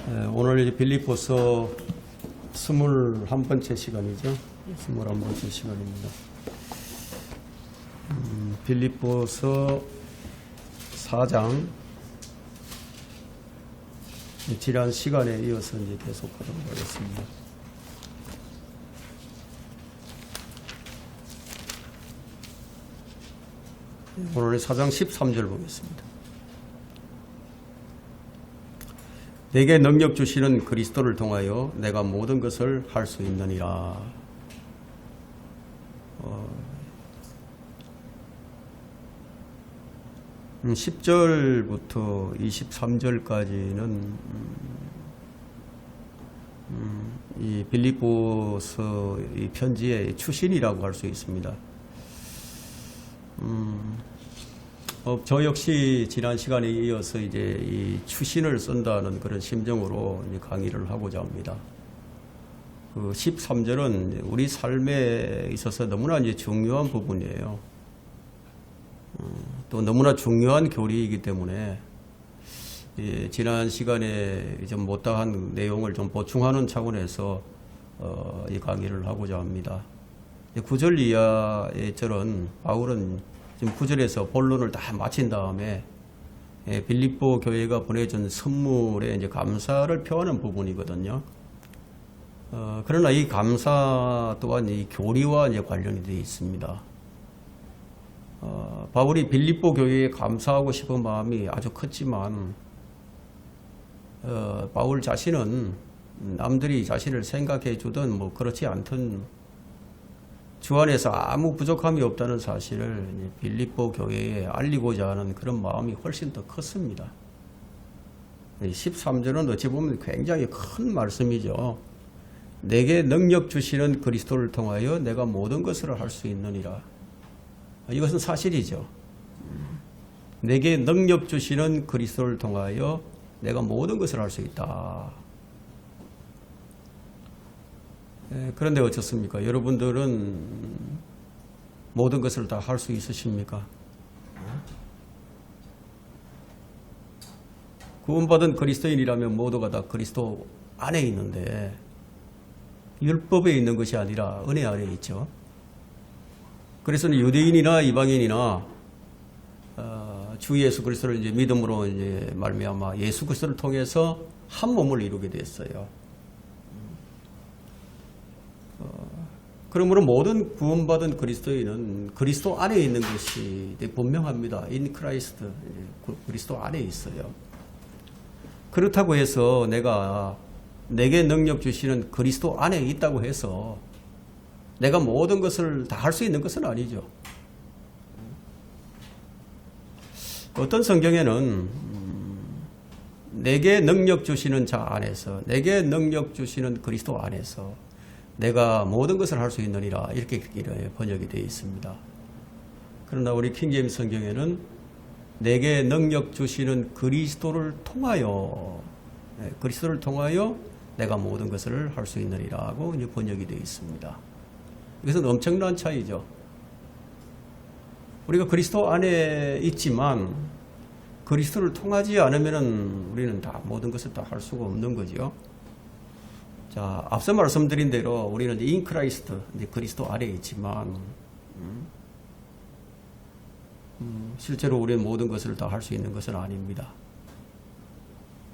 오늘 이제 빌립보서 21번째 시간이죠. 21번째 시간입니다. 빌립보서 4장 지난 시간에 이어서 이제 계속하도록 하겠습니다. 오늘 4장 13절 보겠습니다. 내게 능력 주시는 그리스도를 통하여 내가 모든 것을 할 수 있느니라. 10절부터 23절까지는 이 빌립보서 이 편지의 추신이라고 할 수 있습니다. 저 역시 지난 시간에 이어서 이제 이 추신을 쓴다는 그런 심정으로 이제 강의를 하고자 합니다. 그 13절은 우리 삶에 있어서 너무나 이제 중요한 부분이에요. 또 너무나 중요한 교리이기 때문에 지난 시간에 좀 못다한 내용을 좀 보충하는 차원에서 이 강의를 하고자 합니다. 9절 이하의 절은 바울은 지금 9절에서 본론을 다 마친 다음에 빌립보 교회가 보내준 선물에 이제 감사를 표하는 부분이거든요. 그러나 이 감사 또한 이 교리와 이제 관련이 되어 있습니다. 바울이 빌립보 교회에 감사하고 싶은 마음이 아주 컸지만 바울 자신은 남들이 자신을 생각해 주든 뭐 그렇지 않든 주 안에서 아무 부족함이 없다는 사실을 빌립보 교회에 알리고자 하는 그런 마음이 훨씬 더 컸습니다. 13절은 어찌 보면 굉장히 큰 말씀이죠. 내게 능력 주시는 그리스도를 통하여 내가 모든 것을 할 수 있느니라. 이것은 사실이죠. 내게 능력 주시는 그리스도를 통하여 내가 모든 것을 할 수 있다. 그런데 어떻습니까? 여러분들은 모든 것을 다 할 수 있으십니까? 구원받은 그리스도인이라면 모두가 다 그리스도 안에 있는데 율법에 있는 것이 아니라 은혜 안에 있죠. 그래서 유대인이나 이방인이나 주 예수 그리스도를 이제 믿음으로 이제 말미암아 예수 그리스도를 통해서 한 몸을 이루게 됐어요. 그러므로 모든 구원받은 그리스도인은 그리스도 안에 있는 것이 분명합니다. In Christ, 그리스도 안에 있어요. 그렇다고 해서 내게 능력 주시는 그리스도 안에 있다고 해서 내가 모든 것을 다 할 수 있는 것은 아니죠. 어떤 성경에는 내게 능력 주시는 자 안에서, 내게 능력 주시는 그리스도 안에서 내가 모든 것을 할 수 있느니라 이렇게 번역이 되어 있습니다. 그러나 우리 킹제임스 성경에는 내게 능력 주시는 그리스도를 통하여 내가 모든 것을 할 수 있느니라고 번역이 되어 있습니다. 이것은 엄청난 차이죠. 우리가 그리스도 안에 있지만 그리스도를 통하지 않으면 우리는 다 모든 것을 다 할 수가 없는 거죠. 자, 앞서 말씀드린 대로 우리는 in Christ, 그리스도 안에 있지만 실제로 우리는 모든 것을 다 할 수 있는 것은 아닙니다.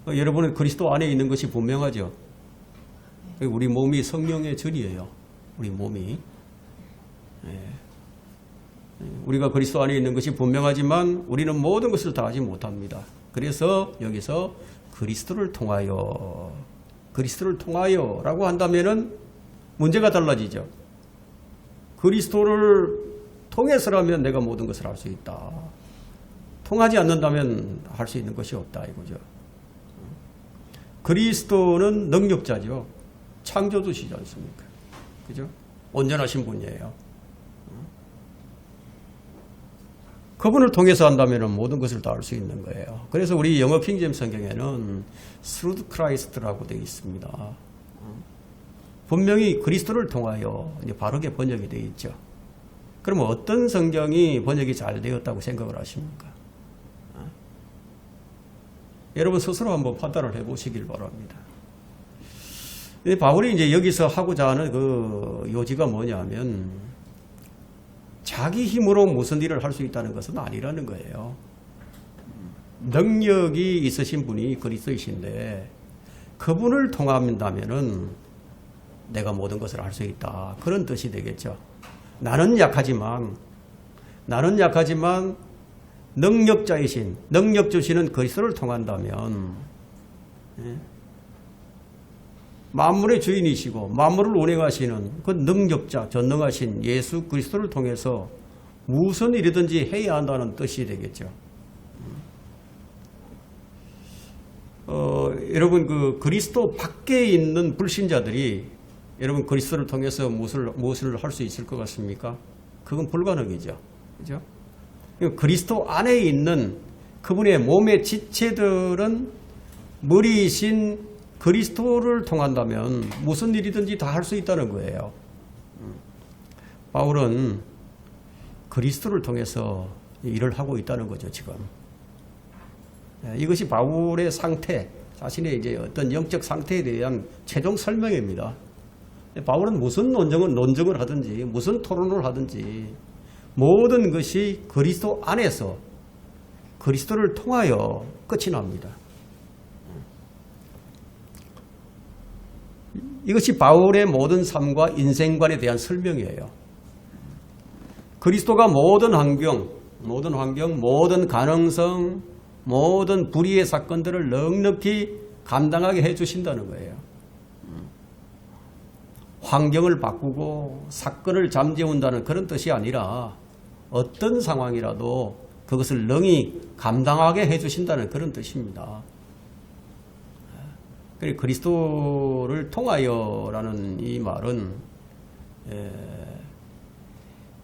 여러분은 그리스도 안에 있는 것이 분명하죠. 우리 몸이 성령의 전이에요. 우리 몸이. 우리가 그리스도 안에 있는 것이 분명하지만 우리는 모든 것을 다 하지 못합니다. 그래서 여기서 그리스도를 통하여라고 한다면은 문제가 달라지죠. 그리스도를 통해서라면 내가 모든 것을 할 수 있다. 통하지 않는다면 할 수 있는 것이 없다 이거죠. 그리스도는 능력자죠. 창조주시지 않습니까? 그죠? 온전하신 분이에요. 그분을 통해서 한다면 모든 것을 다 할 수 있는 거예요. 그래서 우리 영어 킹제임스 성경에는 through Christ라고 되어 있습니다. 분명히 그리스도를 통하여 이제 바르게 번역이 되어 있죠. 그러면 어떤 성경이 번역이 잘 되었다고 생각을 하십니까? 여러분 스스로 한번 판단을 해보시길 바랍니다. 바울이 이제 여기서 하고자 하는 그 요지가 뭐냐면 자기 힘으로 무슨 일을 할 수 있다는 것은 아니라는 거예요. 능력이 있으신 분이 그리스도이신데 그분을 통한다면은 내가 모든 것을 할 수 있다. 그런 뜻이 되겠죠. 나는 약하지만 능력자이신 능력 주시는 그리스도를 통한다면 만물의 주인이시고 만물을 운행하시는 그 능력자 전능하신 예수 그리스도를 통해서 무슨 일이든지 해야 한다는 뜻이 되겠죠. 여러분 그 그리스도 밖에 있는 불신자들이 여러분 그리스도를 통해서 무엇을 할 수 있을 것 같습니까? 그건 불가능이죠. 그죠? 그리스도 안에 있는 그분의 몸의 지체들은 머리이신 그리스도를 통한다면 무슨 일이든지 다 할 수 있다는 거예요. 바울은 그리스도를 통해서 일을 하고 있다는 거죠, 지금. 이것이 바울의 상태, 자신의 이제 어떤 영적 상태에 대한 최종 설명입니다. 바울은 무슨 논증을 하든지, 무슨 토론을 하든지, 모든 것이 그리스도 안에서 그리스도를 통하여 끝이 납니다. 이것이 바울의 모든 삶과 인생관에 대한 설명이에요. 그리스도가 모든 환경, 모든 가능성, 모든 불의의 사건들을 넉넉히 감당하게 해주신다는 거예요. 환경을 바꾸고 사건을 잠재운다는 그런 뜻이 아니라 어떤 상황이라도 그것을 능히 감당하게 해주신다는 그런 뜻입니다. 그리스도를 통하여라는 이 말은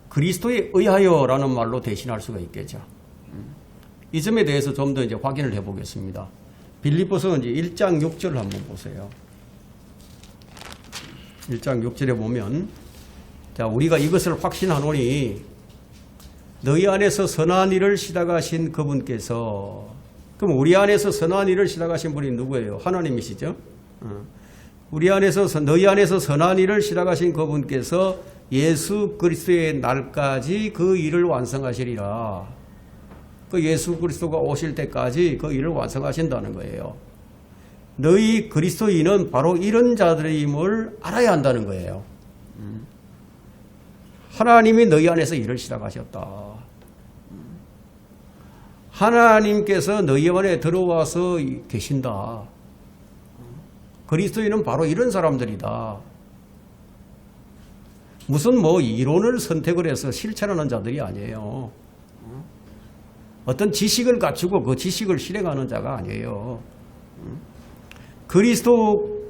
그리스도에 의하여라는 말로 대신할 수가 있겠죠. 이 점에 대해서 좀 더 이제 확인을 해보겠습니다. 빌립보서 이제 1장 6절을 한번 보세요. 1장 6절에 보면, 자, 우리가 이것을 확신하노니 너희 안에서 선한 일을 시작하신 그분께서, 그럼 우리 안에서 선한 일을 시작하신 분이 누구예요? 하나님이시죠? 너희 안에서 선한 일을 시작하신 그분께서 예수 그리스도의 날까지 그 일을 완성하시리라. 그 예수 그리스도가 오실 때까지 그 일을 완성하신다는 거예요. 너희 그리스도인은 바로 이런 자들임을 알아야 한다는 거예요. 하나님이 너희 안에서 일을 시작하셨다. 하나님께서 너희 안에 들어와서 계신다. 그리스도인은 바로 이런 사람들이다. 무슨 이론을 선택을 해서 실천하는 자들이 아니에요. 어떤 지식을 갖추고 그 지식을 실행하는 자가 아니에요. 그리스도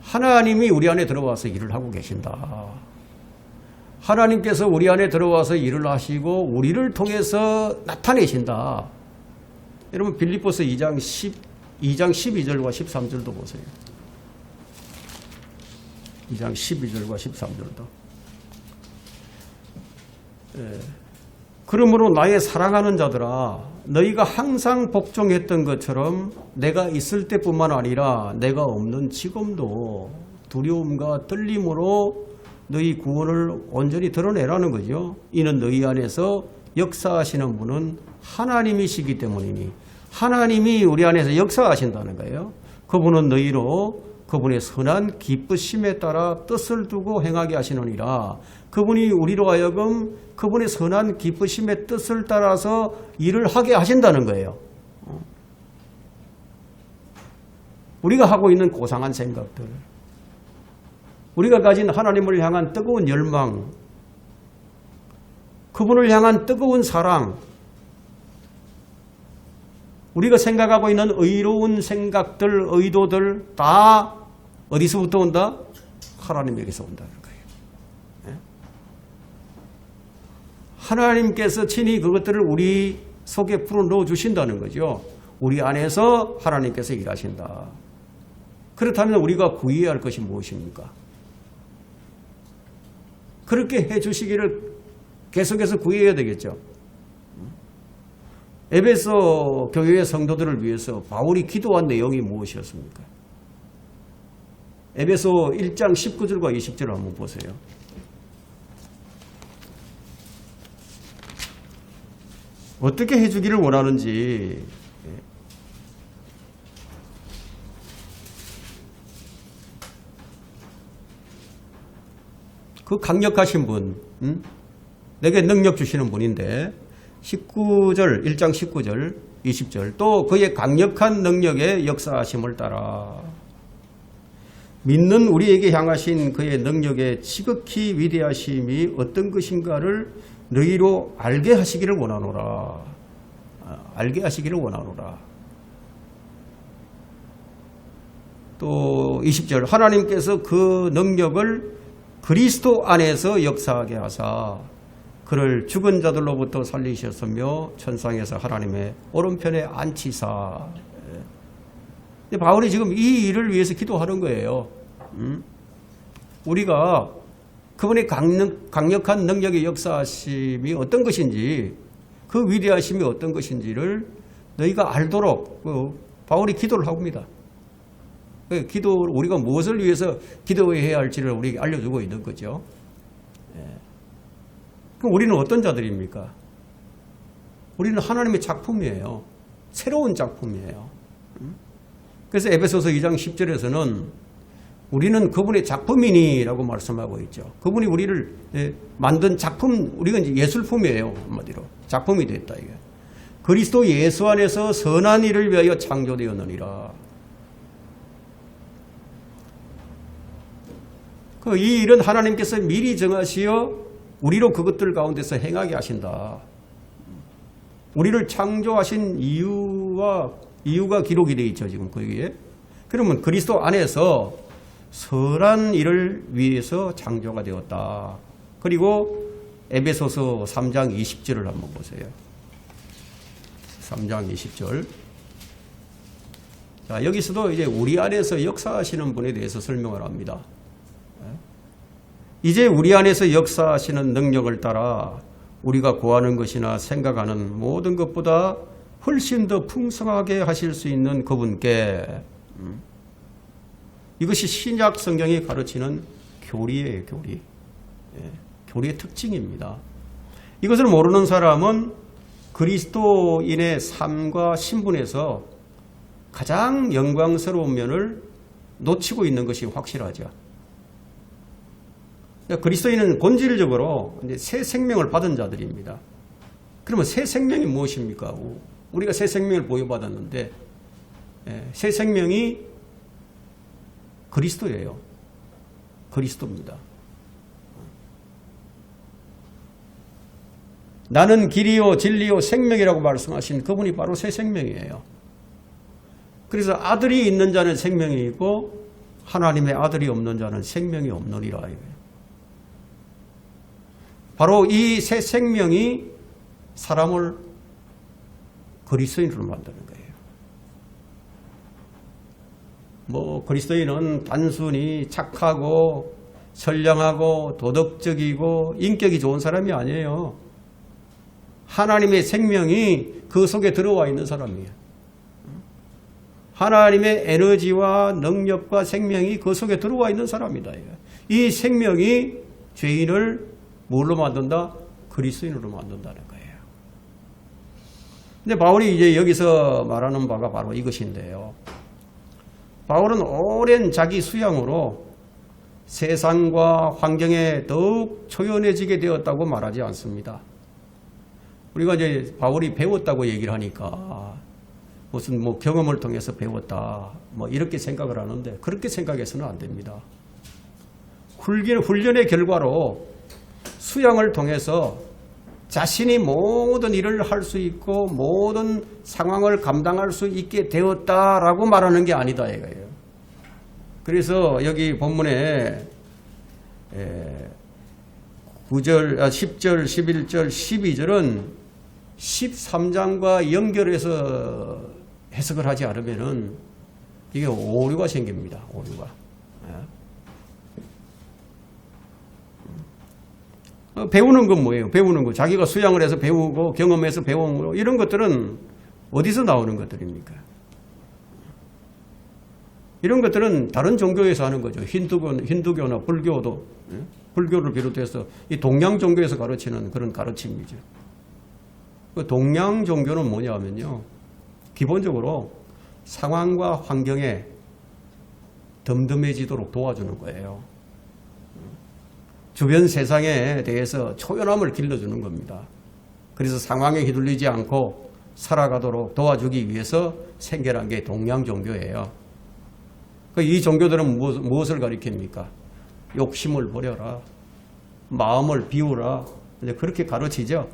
하나님이 우리 안에 들어와서 일을 하고 계신다. 하나님께서 우리 안에 들어와서 일을 하시고 우리를 통해서 나타내신다. 여러분 빌립보서 2장 12절과 13절도 보세요. 2장 12절과 13절도. 그러므로 나의 사랑하는 자들아, 너희가 항상 복종했던 것처럼 내가 있을 때뿐만 아니라 내가 없는 지금도 두려움과 떨림으로 너희 구원을 온전히 드러내라는 거죠. 이는 너희 안에서 역사하시는 분은 하나님이시기 때문이니, 하나님이 우리 안에서 역사하신다는 거예요. 그분은 너희로 그분의 선한 기쁘심에 따라 뜻을 두고 행하게 하시느니라. 그분이 우리로 하여금 그분의 선한 기쁘심의 뜻을 따라서 일을 하게 하신다는 거예요. 우리가 하고 있는 고상한 생각들, 우리가 가진 하나님을 향한 뜨거운 열망, 그분을 향한 뜨거운 사랑, 우리가 생각하고 있는 의로운 생각들, 의도들 다 어디서부터 온다? 하나님에게서 온다는 거예요. 하나님께서 친히 그것들을 우리 속에 풀어넣어 주신다는 거죠. 우리 안에서 하나님께서 일하신다. 그렇다면 우리가 구해야 할 것이 무엇입니까? 그렇게 해주시기를 계속해서 구해야 되겠죠. 에베소 교회의 성도들을 위해서 바울이 기도한 내용이 무엇이었습니까? 에베소 1장 19절과 20절을 한번 보세요. 어떻게 해주기를 원하는지. 그 강력하신 분, 내게 능력 주시는 분인데 19절, 1장 19절, 20절 또 그의 강력한 능력의 역사하심을 따라 믿는 우리에게 향하신 그의 능력의 지극히 위대하심이 어떤 것인가를 너희로 알게 하시기를 원하노라. 알게 하시기를 원하노라. 또 20절 하나님께서 그 능력을 그리스도 안에서 역사하게 하사 그를 죽은 자들로부터 살리셨으며 천상에서 하나님의 오른편에 앉히사. 바울이 지금 이 일을 위해서 기도하는 거예요. 우리가 그분의 강력한 능력의 역사하심이 어떤 것인지, 그 위대하심이 어떤 것인지를 너희가 알도록 바울이 기도를 합니다. 우리가 무엇을 위해서 기도해야 할지를 우리에게 알려주고 있는 거죠. 그럼 우리는 어떤 자들입니까? 우리는 하나님의 작품이에요. 새로운 작품이에요. 그래서 에베소서 2장 10절에서는 우리는 그분의 작품이니라고 말씀하고 있죠. 그분이 우리를 만든 작품, 우리가 이제 예술품이에요. 한마디로. 작품이 됐다, 이게. 그리스도 예수 안에서 선한 일을 위하여 창조되었느니라. 이 일은 하나님께서 미리 정하시어 우리로 그것들 가운데서 행하게 하신다. 우리를 창조하신 이유가 기록이 되어 있죠, 지금 거기에. 그러면 그리스도 안에서 선한 일을 위해서 창조가 되었다. 그리고 에베소서 3장 20절을 한번 보세요. 3장 20절. 자, 여기서도 이제 우리 안에서 역사하시는 분에 대해서 설명을 합니다. 이제 우리 안에서 역사하시는 능력을 따라 우리가 구하는 것이나 생각하는 모든 것보다 훨씬 더 풍성하게 하실 수 있는 그분께, 이것이 신약 성경이 가르치는 교리예요, 교리. 교리의 특징입니다. 이것을 모르는 사람은 그리스도인의 삶과 신분에서 가장 영광스러운 면을 놓치고 있는 것이 확실하죠. 그리스도인은 본질적으로 이제 새 생명을 받은 자들입니다. 그러면 새 생명이 무엇입니까? 우리가 새 생명을 보유받았는데 새 생명이 그리스도예요. 그리스도입니다. 나는 길이요 진리요 생명이라고 말씀하신 그분이 바로 새 생명이에요. 그래서 아들이 있는 자는 생명이 있고 하나님의 아들이 없는 자는 생명이 없느니라. 바로 이 새 생명이 사람을 그리스도인으로 만드는 거예요. 그리스도인은 단순히 착하고 선량하고 도덕적이고 인격이 좋은 사람이 아니에요. 하나님의 생명이 그 속에 들어와 있는 사람이에요. 하나님의 에너지와 능력과 생명이 그 속에 들어와 있는 사람이다. 이 생명이 죄인을 뭘로 만든다? 그리스도인으로 만든다는 거예요. 근데 바울이 이제 여기서 말하는 바가 바로 이것인데요. 바울은 오랜 자기 수양으로 세상과 환경에 더욱 초연해지게 되었다고 말하지 않습니다. 우리가 이제 바울이 배웠다고 얘기를 하니까 무슨 경험을 통해서 배웠다 이렇게 생각을 하는데 그렇게 생각해서는 안 됩니다. 훈련의 결과로 수양을 통해서 자신이 모든 일을 할 수 있고 모든 상황을 감당할 수 있게 되었다라고 말하는 게 아니다 이거예요. 그래서 여기 본문에 9절, 10절, 11절, 12절은 13장과 연결해서 해석을 하지 않으면은 이게 오류가 생깁니다. 오류가. 배우는 건 뭐예요? 배우는 거. 자기가 수양을 해서 배우고 경험해서 배운 거. 이런 것들은 어디서 나오는 것들입니까? 이런 것들은 다른 종교에서 하는 거죠. 힌두교나 불교도, 불교를 비롯해서 이 동양 종교에서 가르치는 그런 가르침이죠. 그 동양 종교는 뭐냐면요. 기본적으로 상황과 환경에 덤덤해지도록 도와주는 거예요. 주변 세상에 대해서 초연함을 길러주는 겁니다. 그래서 상황에 휘둘리지 않고 살아가도록 도와주기 위해서 생겨난 게 동양 종교예요. 이 종교들은 무엇을 가리킵니까? 욕심을 버려라. 마음을 비우라. 이제 그렇게 가르치죠.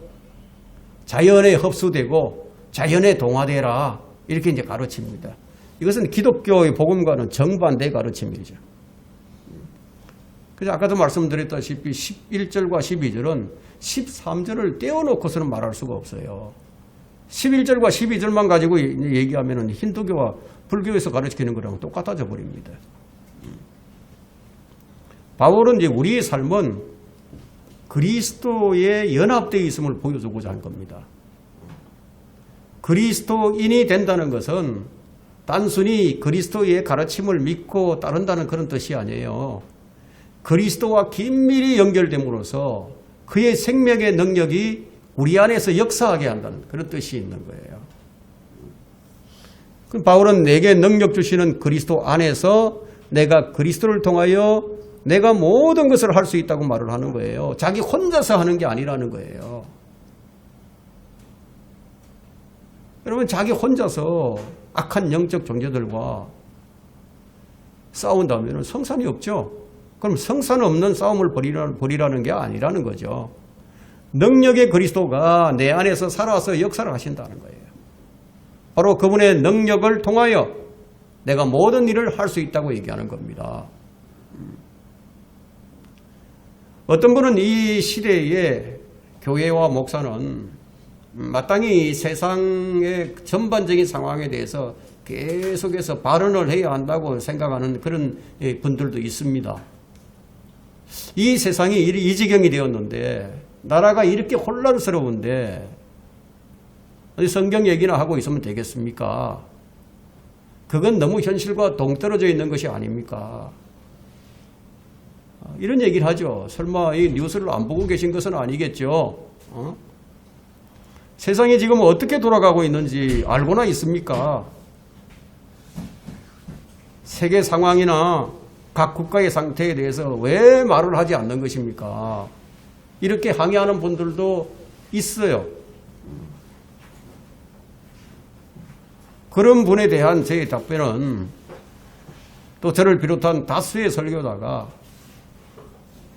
자연에 흡수되고 자연에 동화되라. 이렇게 이제 가르칩니다. 이것은 기독교의 복음과는 정반대의 가르침이죠. 그래서 아까도 말씀드렸다시피 11절과 12절은 13절을 떼어놓고서는 말할 수가 없어요. 11절과 12절만 가지고 얘기하면 힌두교와 불교에서 가르치는 거랑 똑같아져 버립니다. 바울은 이제 우리의 삶은 그리스도에 연합되어 있음을 보여주고자 한 겁니다. 그리스도인이 된다는 것은 단순히 그리스도의 가르침을 믿고 따른다는 그런 뜻이 아니에요. 그리스도와 긴밀히 연결됨으로써 그의 생명의 능력이 우리 안에서 역사하게 한다는 그런 뜻이 있는 거예요. 바울은 내게 능력 주시는 그리스도 안에서 내가 그리스도를 통하여 내가 모든 것을 할 수 있다고 말을 하는 거예요. 자기 혼자서 하는 게 아니라는 거예요. 여러분, 자기 혼자서 악한 영적 존재들과 싸운다면 성산이 없죠. 그럼 성산 없는 싸움을 벌이라는 게 아니라는 거죠. 능력의 그리스도가 내 안에서 살아서 역사를 하신다는 거예요. 바로 그분의 능력을 통하여 내가 모든 일을 할 수 있다고 얘기하는 겁니다. 어떤 분은 이 시대의 교회와 목사는 마땅히 세상의 전반적인 상황에 대해서 계속해서 발언을 해야 한다고 생각하는 그런 분들도 있습니다. 이 세상이 이 지경이 되었는데 나라가 이렇게 혼란스러운데 성경 얘기나 하고 있으면 되겠습니까? 그건 너무 현실과 동떨어져 있는 것이 아닙니까? 이런 얘기를 하죠. 설마 이 뉴스를 안 보고 계신 것은 아니겠죠? 세상이 지금 어떻게 돌아가고 있는지 알고나 있습니까? 세계 상황이나 각 국가의 상태에 대해서 왜 말을 하지 않는 것입니까? 이렇게 항의하는 분들도 있어요. 그런 분에 대한 제 답변은 또 저를 비롯한 다수의 설교자가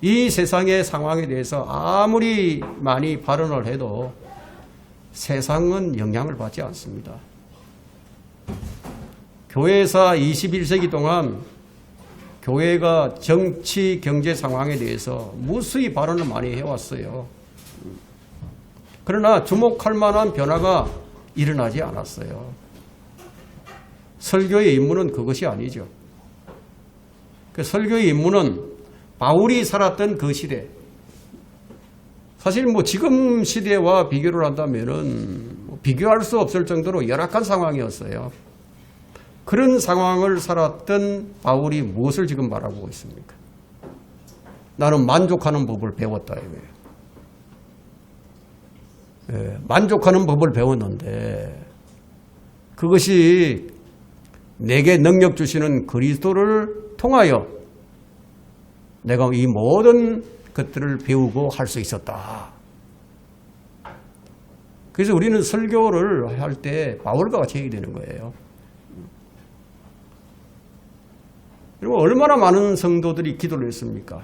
이 세상의 상황에 대해서 아무리 많이 발언을 해도 세상은 영향을 받지 않습니다. 교회사 21세기 동안 교회가 정치, 경제 상황에 대해서 무수히 발언을 많이 해왔어요. 그러나 주목할 만한 변화가 일어나지 않았어요. 설교의 임무는 그것이 아니죠. 그 설교의 임무는 바울이 살았던 그 시대, 사실 지금 시대와 비교를 한다면은 비교할 수 없을 정도로 열악한 상황이었어요. 그런 상황을 살았던 바울이 무엇을 지금 말하고 있습니까? 나는 만족하는 법을 배웠다 이거예요. 예, 만족하는 법을 배웠는데 그것이 내게 능력 주시는 그리스도를 통하여 내가 이 모든 것들을 배우고 할 수 있었다. 그래서 우리는 설교를 할 때 바울과 같이 해야 되는 거예요. 그리고 얼마나 많은 성도들이 기도를 했습니까?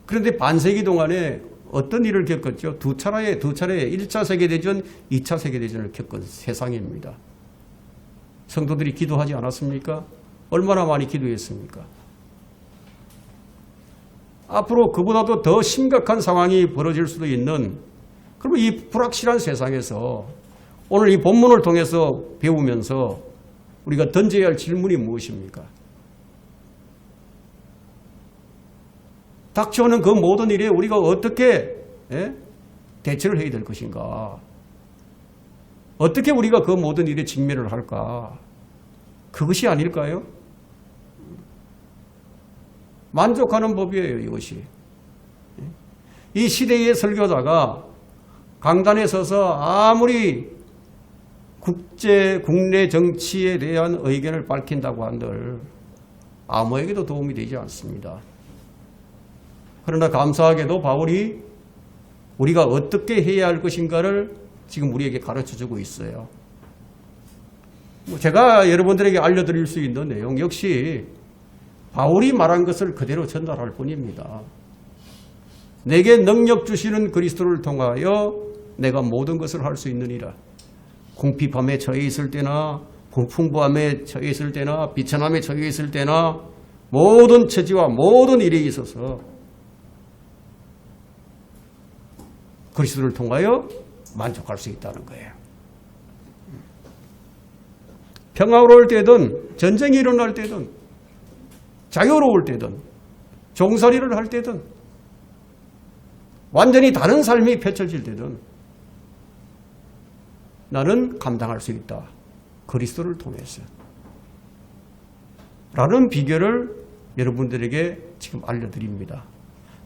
그런데 반세기 동안에 어떤 일을 겪었죠? 두 차례에 1차 세계대전, 2차 세계대전을 겪은 세상입니다. 성도들이 기도하지 않았습니까? 얼마나 많이 기도했습니까? 앞으로 그보다도 더 심각한 상황이 벌어질 수도 있는, 그러면 이 불확실한 세상에서 오늘 이 본문을 통해서 배우면서 우리가 던져야 할 질문이 무엇입니까? 닥쳐오는 그 모든 일에 우리가 어떻게 대처를 해야 될 것인가? 어떻게 우리가 그 모든 일에 직면을 할까? 그것이 아닐까요? 만족하는 법이에요, 이것이. 이 시대의 설교자가 강단에 서서 아무리 국내 정치에 대한 의견을 밝힌다고 한들 아무에게도 도움이 되지 않습니다. 그러나 감사하게도 바울이 우리가 어떻게 해야 할 것인가를 지금 우리에게 가르쳐주고 있어요. 제가 여러분들에게 알려드릴 수 있는 내용 역시 바울이 말한 것을 그대로 전달할 뿐입니다. 내게 능력 주시는 그리스도를 통하여 내가 모든 것을 할 수 있느니라. 궁핍함에 처해 있을 때나 풍부함에 처해 있을 때나 비천함에 처해 있을 때나 모든 처지와 모든 일에 있어서 그리스도를 통하여 만족할 수 있다는 거예요. 평화로울 때든 전쟁이 일어날 때든 자유로울 때든 종살이를 할 때든 완전히 다른 삶이 펼쳐질 때든 나는 감당할 수 있다. 그리스도를 통해서. 라는 비결을 여러분들에게 지금 알려드립니다.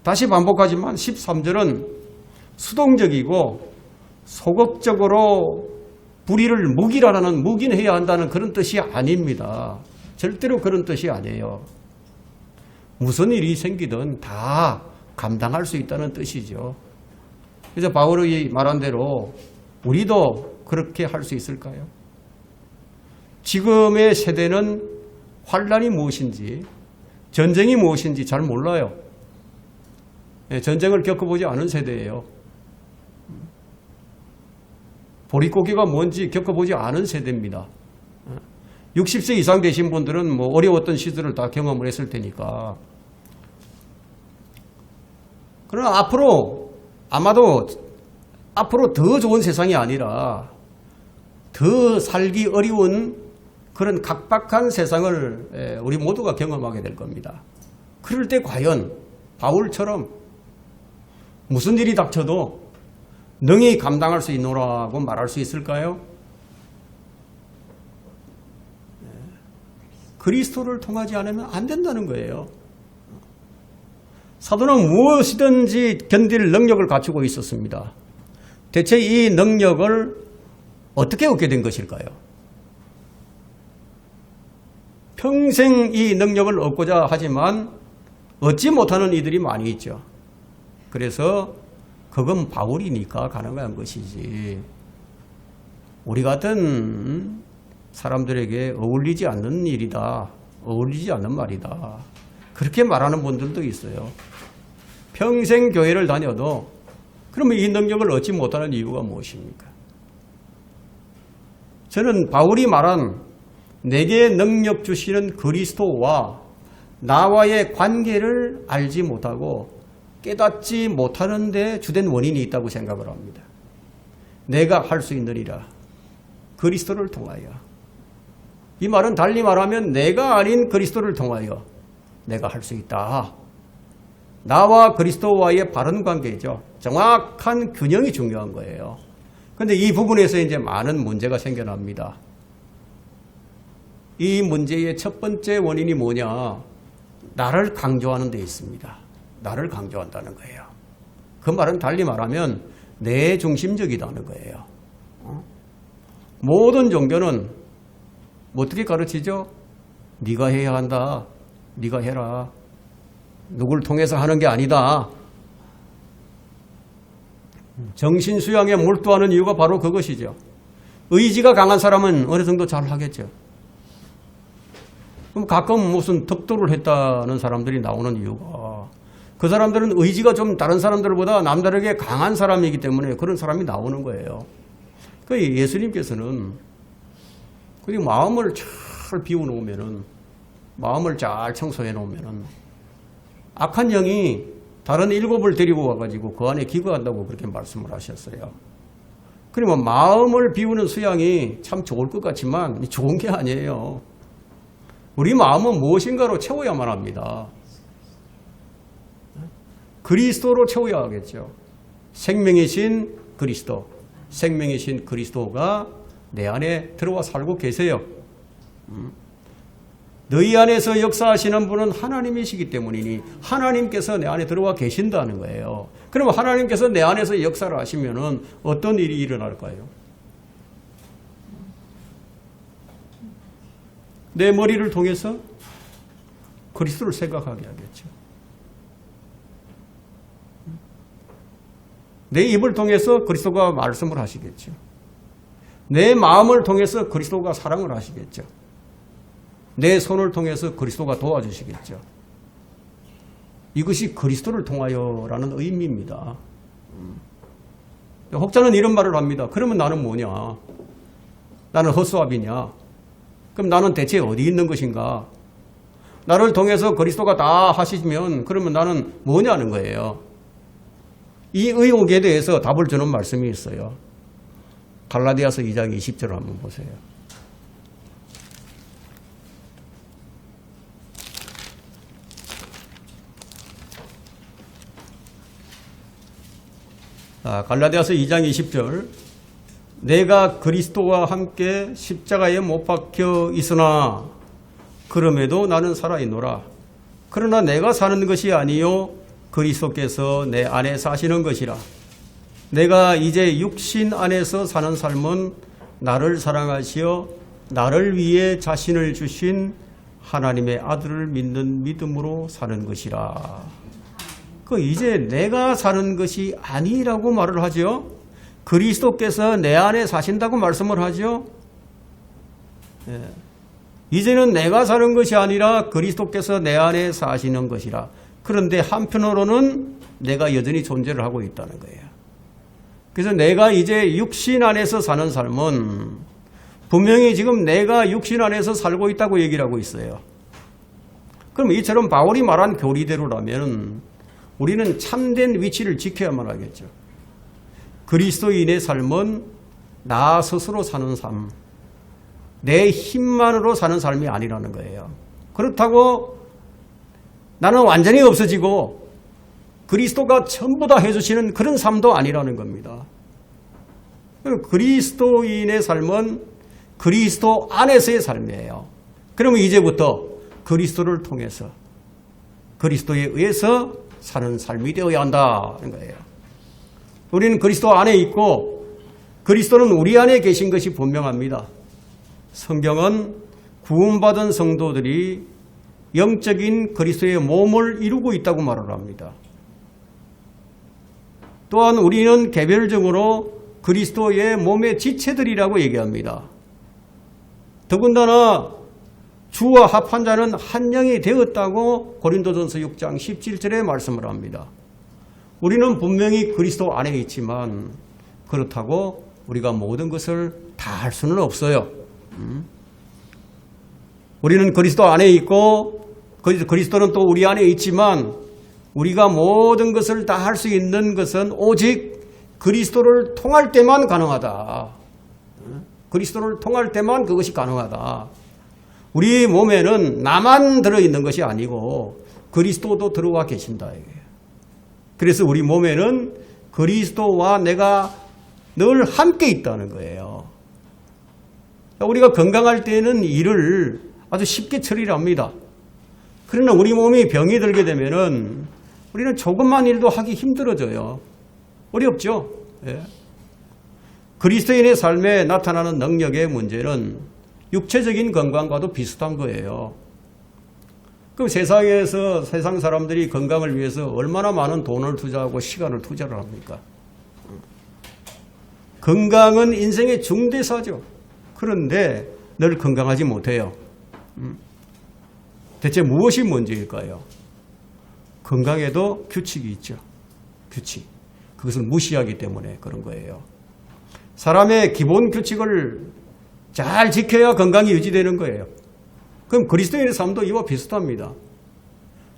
다시 반복하지만 13절은 수동적이고 소극적으로 불의를 묵인해야 한다는 그런 뜻이 아닙니다. 절대로 그런 뜻이 아니에요. 무슨 일이 생기든 다 감당할 수 있다는 뜻이죠. 그래서 바울이 말한 대로 우리도 그렇게 할 수 있을까요? 지금의 세대는 환란이 무엇인지 전쟁이 무엇인지 잘 몰라요. 전쟁을 겪어보지 않은 세대예요. 보릿고개가 뭔지 겪어보지 않은 세대입니다. 60세 이상 되신 분들은 뭐 어려웠던 시절을 다 경험을 했을 테니까. 그러나 아마도 앞으로 더 좋은 세상이 아니라 더 살기 어려운 그런 각박한 세상을 우리 모두가 경험하게 될 겁니다. 그럴 때 과연 바울처럼 무슨 일이 닥쳐도 능히 감당할 수 있노라고 말할 수 있을까요? 그리스도를 통하지 않으면 안 된다는 거예요. 사도는 무엇이든지 견딜 능력을 갖추고 있었습니다. 대체 이 능력을 어떻게 얻게 된 것일까요? 평생 이 능력을 얻고자 하지만 얻지 못하는 이들이 많이 있죠. 그래서 그건 바울이니까 가능한 것이지 우리 같은 사람들에게 어울리지 않는 일이다. 어울리지 않는 말이다. 그렇게 말하는 분들도 있어요. 평생 교회를 다녀도 그러면 이 능력을 얻지 못하는 이유가 무엇입니까? 저는 바울이 말한 내게 능력 주시는 그리스도와 나와의 관계를 알지 못하고 깨닫지 못하는 데 주된 원인이 있다고 생각을 합니다. 내가 할 수 있느니라. 그리스도를 통하여. 이 말은 달리 말하면 내가 아닌 그리스도를 통하여 내가 할 수 있다. 나와 그리스도와의 바른 관계죠. 정확한 균형이 중요한 거예요. 그런데 이 부분에서 이제 많은 문제가 생겨납니다. 이 문제의 첫 번째 원인이 뭐냐? 나를 강조하는 데 있습니다. 나를 강조한다는 거예요. 그 말은 달리 말하면 내 중심적이다는 거예요. 모든 종교는 어떻게 가르치죠? 네가 해야 한다. 네가 해라. 누굴 통해서 하는 게 아니다. 정신수양에 몰두하는 이유가 바로 그것이죠. 의지가 강한 사람은 어느 정도 잘 하겠죠. 그럼 가끔 무슨 덕도를 했다는 사람들이 나오는 이유가 그 사람들은 의지가 좀 다른 사람들보다 남다르게 강한 사람이기 때문에 그런 사람이 나오는 거예요. 그 예수님께서는 그리고 마음을 잘 비워놓으면은 마음을 잘 청소해 놓으면은 악한 영이 다른 7을 데리고 와가지고 그 안에 기거한다고 그렇게 말씀을 하셨어요. 그러면 마음을 비우는 수양이 참 좋을 것 같지만 좋은 게 아니에요. 우리 마음은 무엇인가로 채워야만 합니다. 그리스도로 채워야 하겠죠. 생명이신 그리스도, 생명이신 그리스도가 내 안에 들어와 살고 계세요. 너희 안에서 역사하시는 분은 하나님이시기 때문이니 하나님께서 내 안에 들어와 계신다는 거예요. 그럼 하나님께서 내 안에서 역사를 하시면은 어떤 일이 일어날까요? 내 머리를 통해서 그리스도를 생각하게 하겠죠. 내 입을 통해서 그리스도가 말씀을 하시겠죠. 내 마음을 통해서 그리스도가 사랑을 하시겠죠. 내 손을 통해서 그리스도가 도와주시겠죠. 이것이 그리스도를 통하여라는 의미입니다. 혹자는 이런 말을 합니다. 그러면 나는 뭐냐? 나는 헛수합이냐? 그럼 나는 대체 어디 있는 것인가? 나를 통해서 그리스도가 다 하시면 그러면 나는 뭐냐는 거예요. 이 의혹에 대해서 답을 주는 말씀이 있어요. 갈라디아서 2장 20절을 한번 보세요. 갈라디아서 2장 20절 내가 그리스도와 함께 십자가에 못 박혀 있으나 그럼에도 나는 살아있노라. 그러나 내가 사는 것이 아니요 그리스도께서 내 안에 사시는 것이라. 내가 이제 육신 안에서 사는 삶은 나를 사랑하시어 나를 위해 자신을 주신 하나님의 아들을 믿는 믿음으로 사는 것이라. 이제 내가 사는 것이 아니라고 말을 하죠. 그리스도께서 내 안에 사신다고 말씀을 하죠. 이제는 내가 사는 것이 아니라 그리스도께서 내 안에 사시는 것이라. 그런데 한편으로는 내가 여전히 존재를 하고 있다는 거예요. 그래서 내가 이제 육신 안에서 사는 삶은 분명히 지금 내가 육신 안에서 살고 있다고 얘기를 하고 있어요. 그럼 이처럼 바울이 말한 교리대로라면 우리는 참된 위치를 지켜야만 하겠죠. 그리스도인의 삶은 나 스스로 사는 삶, 내 힘만으로 사는 삶이 아니라는 거예요. 그렇다고 나는 완전히 없어지고 그리스도가 전부 다 해주시는 그런 삶도 아니라는 겁니다. 그리스도인의 삶은 그리스도 안에서의 삶이에요. 그러면 이제부터 그리스도를 통해서 그리스도에 의해서 사는 삶이 되어야 한다는 거예요. 우리는 그리스도 안에 있고 그리스도는 우리 안에 계신 것이 분명합니다. 성경은 구원받은 성도들이 영적인 그리스도의 몸을 이루고 있다고 말을 합니다. 또한 우리는 개별적으로 그리스도의 몸의 지체들이라고 얘기합니다. 더군다나 주와 합한 자는 한 영이 되었다고 고린도전서 6장 17절에 말씀을 합니다. 우리는 분명히 그리스도 안에 있지만 그렇다고 우리가 모든 것을 다 할 수는 없어요. 우리는 그리스도 안에 있고 그리스도는 또 우리 안에 있지만 우리가 모든 것을 다 할 수 있는 것은 오직 그리스도를 통할 때만 가능하다. 그리스도를 통할 때만 그것이 가능하다. 우리 몸에는 나만 들어있는 것이 아니고 그리스도도 들어와 계신다. 그래서 우리 몸에는 그리스도와 내가 늘 함께 있다는 거예요. 우리가 건강할 때는 일을 아주 쉽게 처리를 합니다. 그러나 우리 몸이 병이 들게 되면은 우리는 조금만 일도 하기 힘들어져요. 어렵죠. 예. 그리스도인의 삶에 나타나는 능력의 문제는 육체적인 건강과도 비슷한 거예요. 그럼 세상에서 세상 사람들이 건강을 위해서 얼마나 많은 돈을 투자하고 시간을 투자를 합니까? 건강은 인생의 중대사죠. 그런데 늘 건강하지 못해요. 대체 무엇이 문제일까요? 건강에도 규칙이 있죠. 규칙. 그것을 무시하기 때문에 그런 거예요. 사람의 기본 규칙을 잘 지켜야 건강이 유지되는 거예요. 그럼 그리스도인의 삶도 이와 비슷합니다.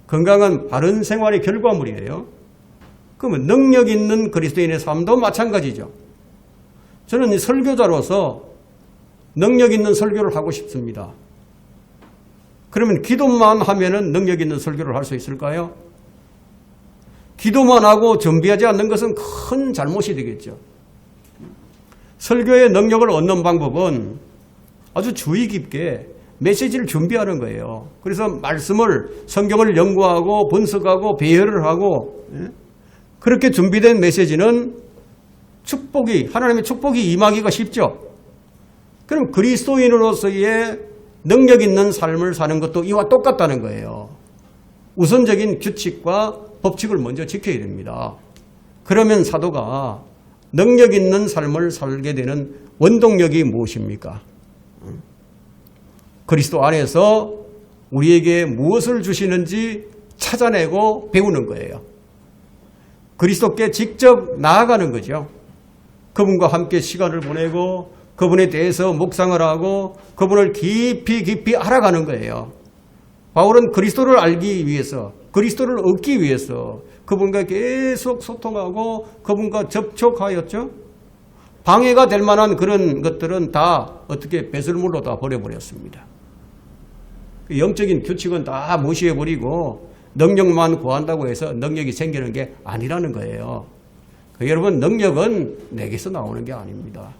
건강은 바른 생활의 결과물이에요. 그러면 능력 있는 그리스도인의 삶도 마찬가지죠. 저는 설교자로서 능력 있는 설교를 하고 싶습니다. 그러면 기도만 하면은 능력 있는 설교를 할 수 있을까요? 기도만 하고 준비하지 않는 것은 큰 잘못이 되겠죠. 설교의 능력을 얻는 방법은 아주 주의 깊게 메시지를 준비하는 거예요. 그래서 성경을 연구하고 분석하고 배열을 하고, 그렇게 준비된 메시지는 하나님의 축복이 임하기가 쉽죠. 그럼 그리스도인으로서의 능력 있는 삶을 사는 것도 이와 똑같다는 거예요. 우선적인 규칙과 법칙을 먼저 지켜야 됩니다. 그러면 사도가 능력 있는 삶을 살게 되는 원동력이 무엇입니까? 그리스도 안에서 우리에게 무엇을 주시는지 찾아내고 배우는 거예요. 그리스도께 직접 나아가는 거죠. 그분과 함께 시간을 보내고 그분에 대해서 묵상을 하고 그분을 깊이 알아가는 거예요. 바울은 그리스도를 알기 위해서, 그리스도를 얻기 위해서 그분과 계속 소통하고 그분과 접촉하였죠. 방해가 될 만한 그런 것들은 다 어떻게 배설물로 다 버려버렸습니다. 영적인 규칙은 다 무시해버리고 능력만 구한다고 해서 능력이 생기는 게 아니라는 거예요. 여러분, 능력은 내게서 나오는 게 아닙니다.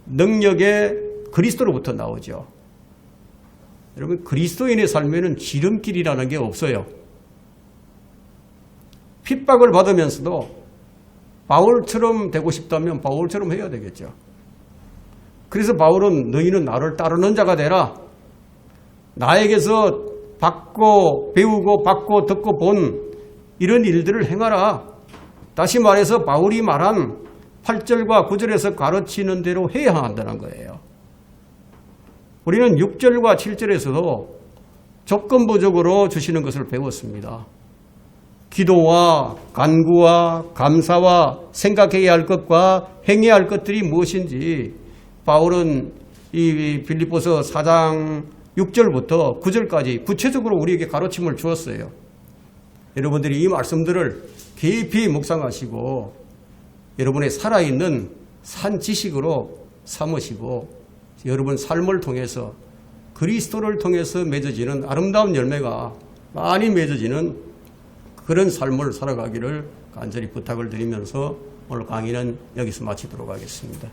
능력에 그리스도로부터 나오죠. 여러분, 그리스도인의 삶에는 지름길이라는 게 없어요. 핍박을 받으면서도 바울처럼 되고 싶다면 바울처럼 해야 되겠죠. 그래서 바울은 너희는 나를 따르는 자가 되라. 나에게서 배우고 받고 듣고 본 이런 일들을 행하라. 다시 말해서 바울이 말한 8절과 9절에서 가르치는 대로 해야 한다는 거예요. 우리는 6절과 7절에서도 조건부적으로 주시는 것을 배웠습니다. 기도와 간구와 감사와 생각해야 할 것과 행해야 할 것들이 무엇인지 바울은 이 빌립보서 4장 6절부터 9절까지 구체적으로 우리에게 가르침을 주었어요. 여러분들이 이 말씀들을 깊이 묵상하시고 여러분의 살아있는 산 지식으로 삼으시고 여러분 삶을 통해서 그리스도를 통해서 맺어지는 아름다운 열매가 많이 맺어지는 그런 삶을 살아가기를 간절히 부탁을 드리면서 오늘 강의는 여기서 마치도록 하겠습니다.